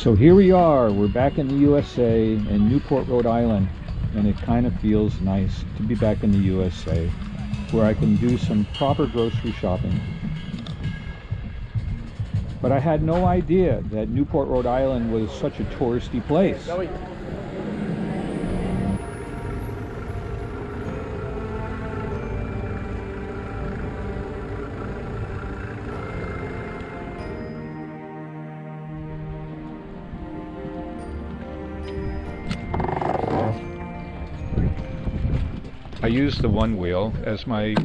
So here we are, we're back in the USA in Newport, Rhode Island, and it kind of feels nice to be back in the USA where I can do some proper grocery shopping. But I had no idea that Newport, Rhode Island was such a touristy place. I use the one wheel as my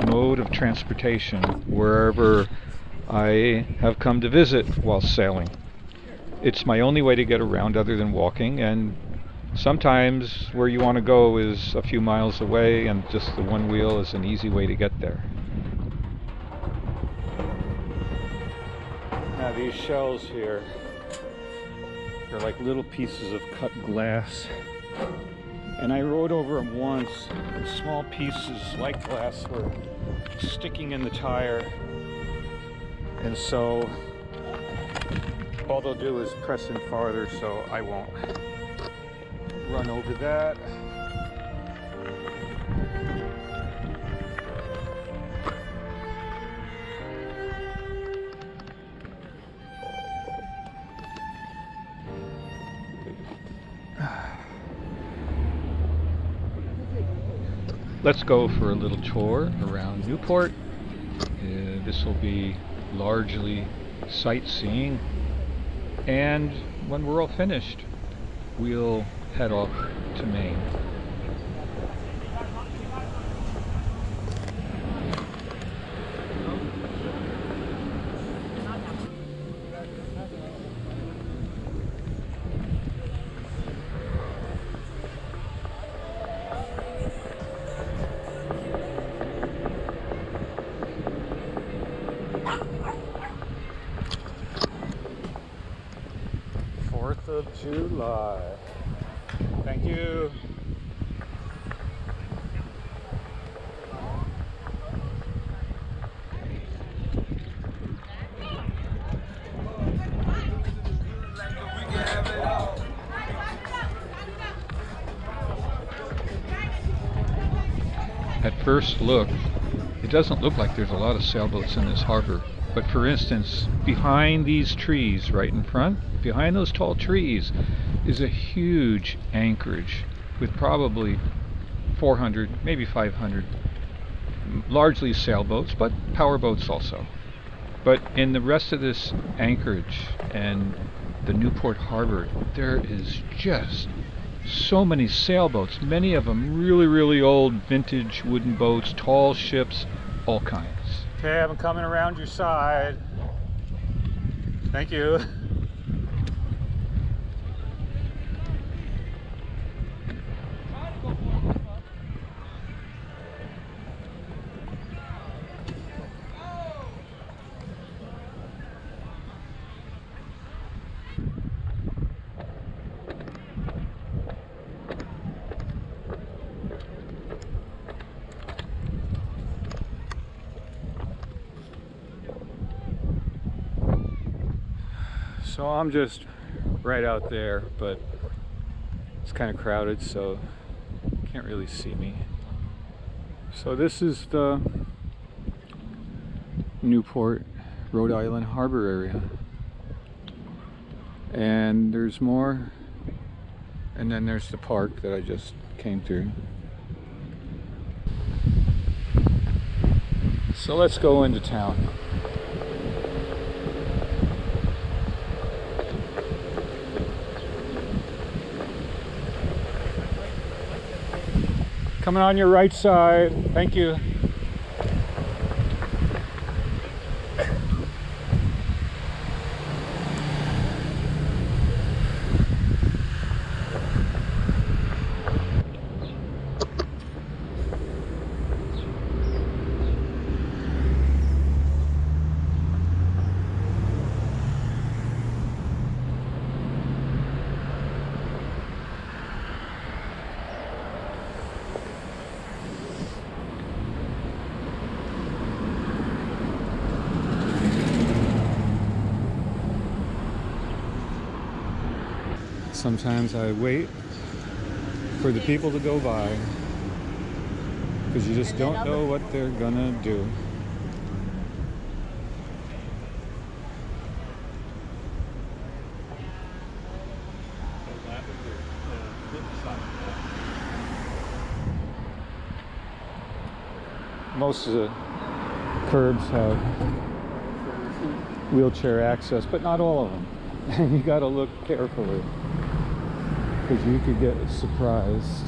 mode of transportation wherever I have come to visit while sailing. It's my only way to get around other than walking, and sometimes where you want to go is a few miles away and just the one wheel is an easy way to get there. Now these shells here, they're like little pieces of cut glass. And I rode over them once, and small pieces like glass were sticking in the tire. And so all they'll do is press in farther, so I won't run over that. Let's go for a little tour around Newport. This will be largely sightseeing, and when we're all finished, we'll head off to Maine. Of July. Thank you. At first look, it doesn't look like there's a lot of sailboats in this harbor. But for instance, behind these trees right in front, behind those tall trees, is a huge anchorage with probably 400, maybe 500, largely sailboats, but powerboats also. But in the rest of this anchorage and the Newport harbor, there is just so many sailboats, many of them really old vintage wooden boats, tall ships, all kinds. Okay, I'm coming around your side. Thank you. So I'm just right out there, but it's kind of crowded, so you can't really see me. So this is the Newport, Rhode Island harbor area. And there's more, and then there's the park that I just came through. So let's go into town. Coming on your right side. Thank you. Sometimes I wait for the people to go by because you just don't know what they're gonna do. Most of the curbs have wheelchair access, but not all of them. And you got to look carefully because you could get surprised.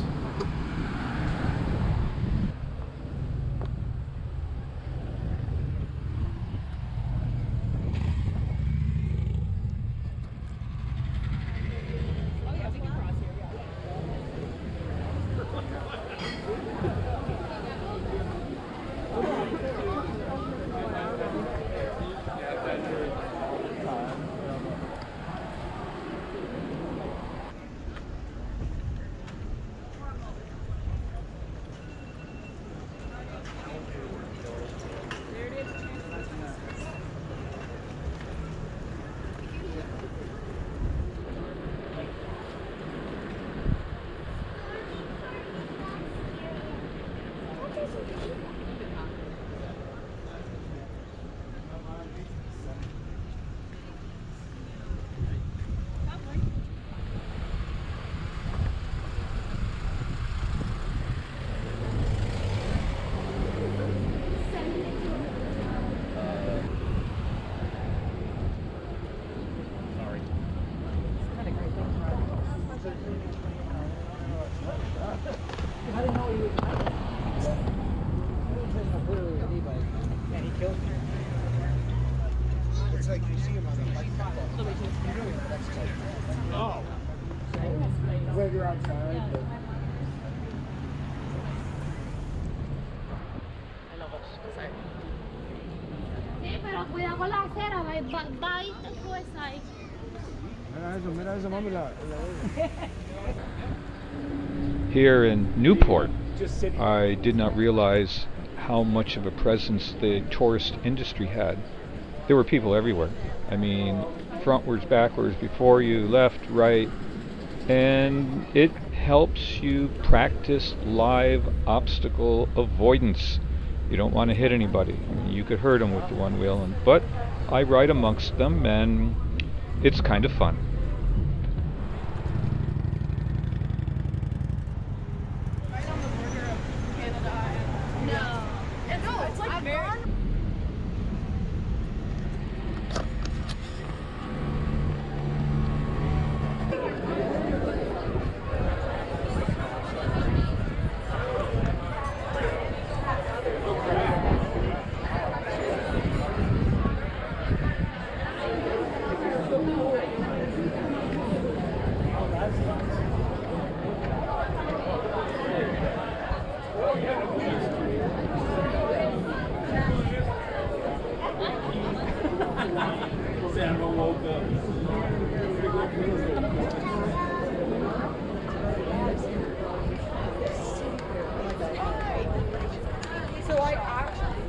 Pero cuidado con la acera, va y después ahí. Mira eso, mami, Here in Newport, I did not realize how much of a presence the tourist industry had. There were people everywhere. I mean, frontwards, backwards, before you, left, right, and it helps you practice live obstacle avoidance. You don't want to hit anybody. I mean, you could hurt them with the one wheel, but I ride amongst them, and it's kind of fun. Right on the border of Canada and no, it's like very. So I actually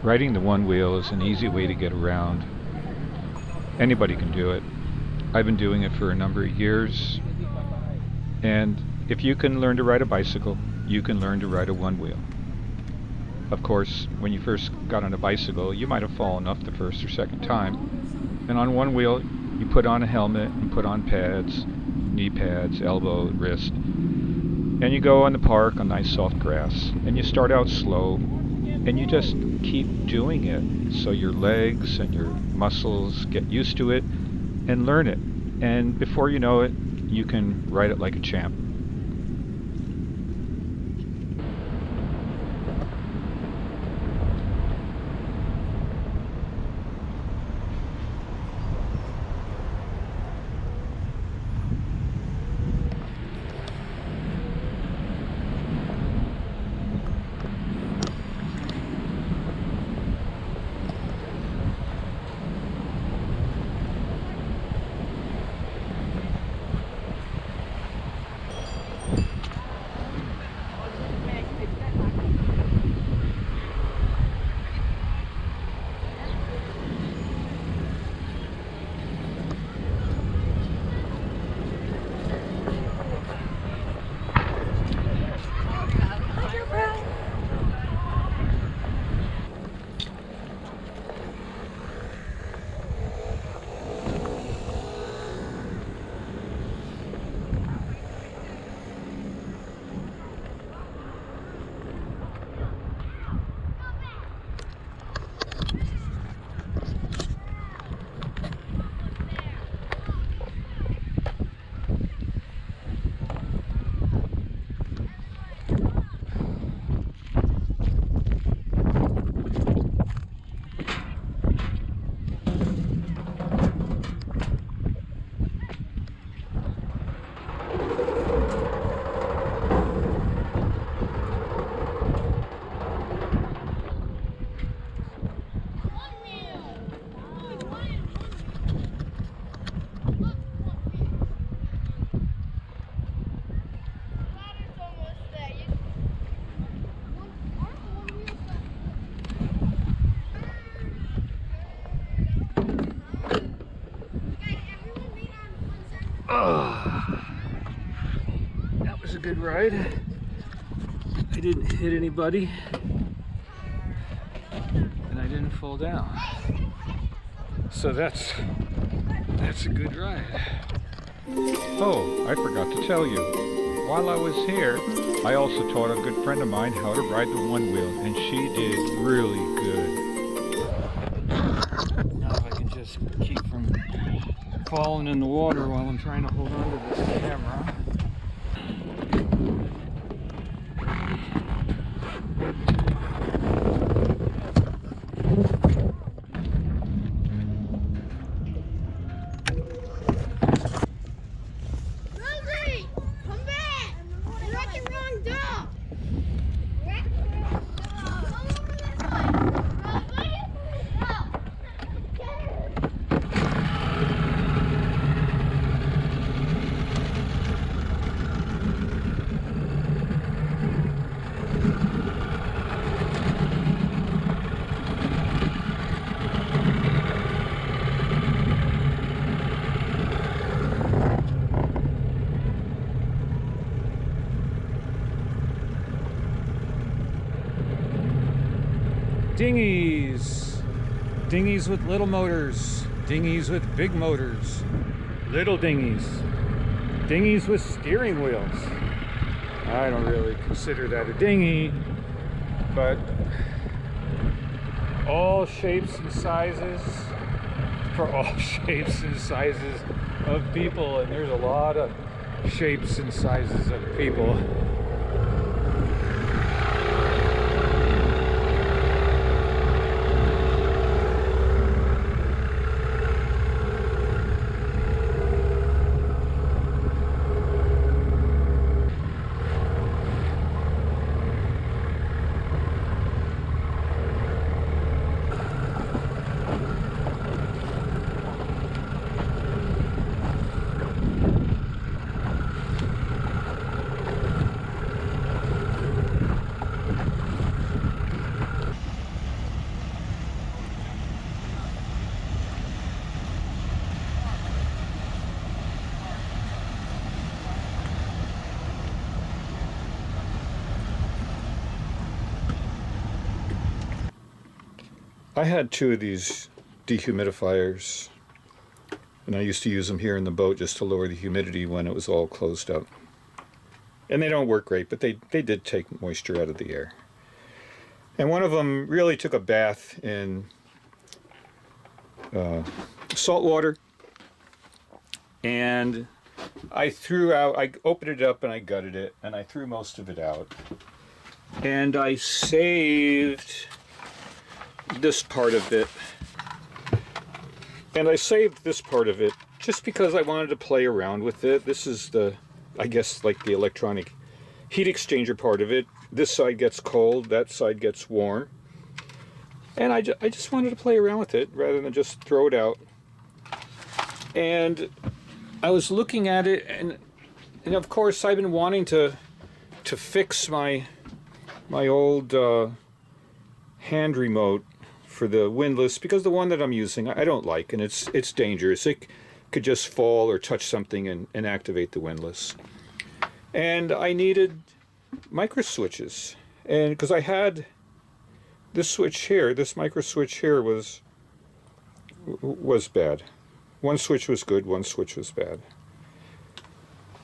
Riding the one wheel is an easy way to get around. Anybody can do it. I've been doing it for a number of years. And if you can learn to ride a bicycle, you can learn to ride a one wheel. Of course, when you first got on a bicycle, you might have fallen off the first or second time. And on one wheel, you put on a helmet and put on pads, knee pads, elbow, wrist. And you go in the park on nice soft grass. And you start out slow. And you just keep doing it so your legs and your muscles get used to it and learn it. And before you know it, you can ride it like a champ. Oh, that was a good ride. I didn't hit anybody, and I didn't fall down. So that's a good ride. Oh, I forgot to tell you. While I was here, I also taught a good friend of mine how to ride the one wheel, and she did really good. Now if I can just keep from falling in the water while I'm trying to hold on to this camera. Rosie, come back! You're at the wrong door. Dinghies! Dinghies with little motors. Dinghies with big motors. Little dinghies. Dinghies with steering wheels. I don't really consider that a dinghy, but all shapes and sizes for all shapes and sizes of people, and there's a lot of shapes and sizes of people. I had two of these dehumidifiers, and I used to use them here in the boat just to lower the humidity when it was all closed up. And they don't work great, but they did take moisture out of the air. And one of them really took a bath in salt water, and I opened it up and I gutted it, and I threw most of it out. And I saved this part of it, and I saved this part of it just because I wanted to play around with it. This is I guess like the electronic heat exchanger part of it. This side gets cold, that side gets warm, and I just wanted to play around with it rather than just throw it out. And I was looking at it, and of course I've been wanting to fix my old hand remote for the windlass, because the one that I'm using I don't like, and it's dangerous. It could just fall or touch something and activate the windlass. And I needed micro switches, and because I had this switch here, this micro switch here was bad. One switch was good, one switch was bad.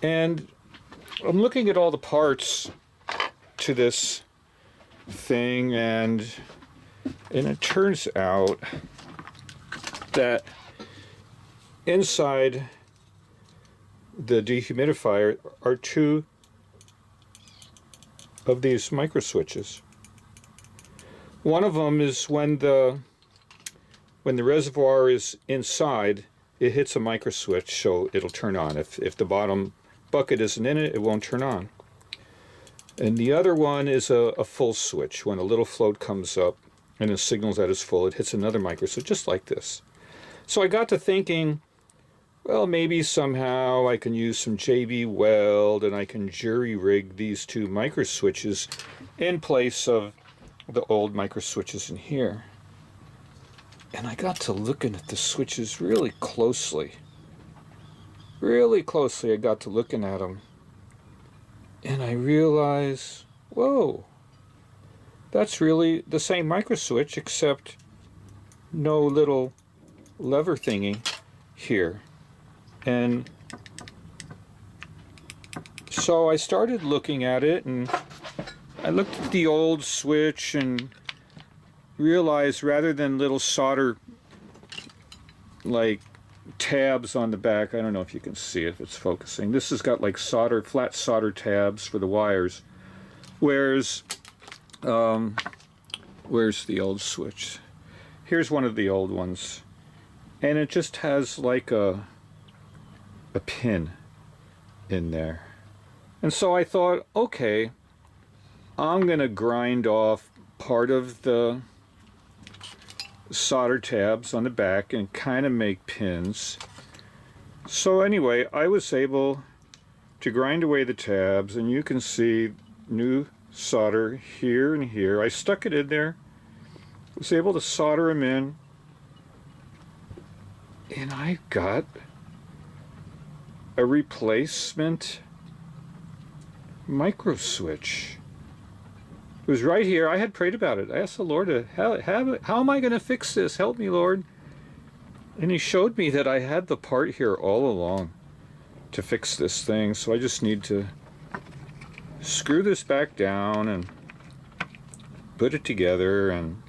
And I'm looking at all the parts to this thing, and it turns out that inside the dehumidifier are two of these micro switches. One of them is when the reservoir is inside, it hits a micro switch, so it'll turn on. If the bottom bucket isn't in it, it won't turn on. And the other one is a full switch. When a little float comes up and it signals that it's full, it hits another micro switch, just like this. So I got to thinking, well, maybe somehow I can use some JB Weld and I can jury rig these two micro switches in place of the old micro switches in here. And I got to looking at the switches really closely. really closely, I got to looking at them, and I realized, whoa, that's really the same micro switch, except no little lever thingy here. And so I started looking at it, and I looked at the old switch and realized rather than little solder like tabs on the back, I don't know if you can see it, if it's focusing, this has got like flat solder tabs for the wires, whereas where's the old switch? Here's one of the old ones, and it just has like a pin in there. And so I thought, okay, I'm gonna grind off part of the solder tabs on the back and kind of make pins. So anyway, I was able to grind away the tabs, and you can see new solder here and here. I stuck it in there, was able to solder them in, and I got a replacement micro switch. It was right here. I had prayed about it. I asked the Lord to have it. How am I going to fix this? Help me, Lord. And he showed me that I had the part here all along to fix this thing. So I just need to screw this back down and put it together, and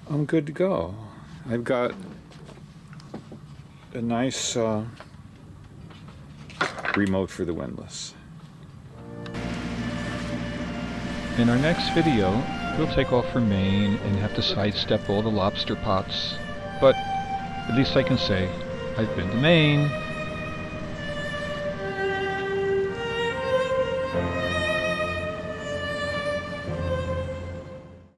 I'm good to go. I've got a nice remote for the windlass. In our next video, we'll take off for Maine and have to sidestep all the lobster pots. But at least I can say I've been to Maine,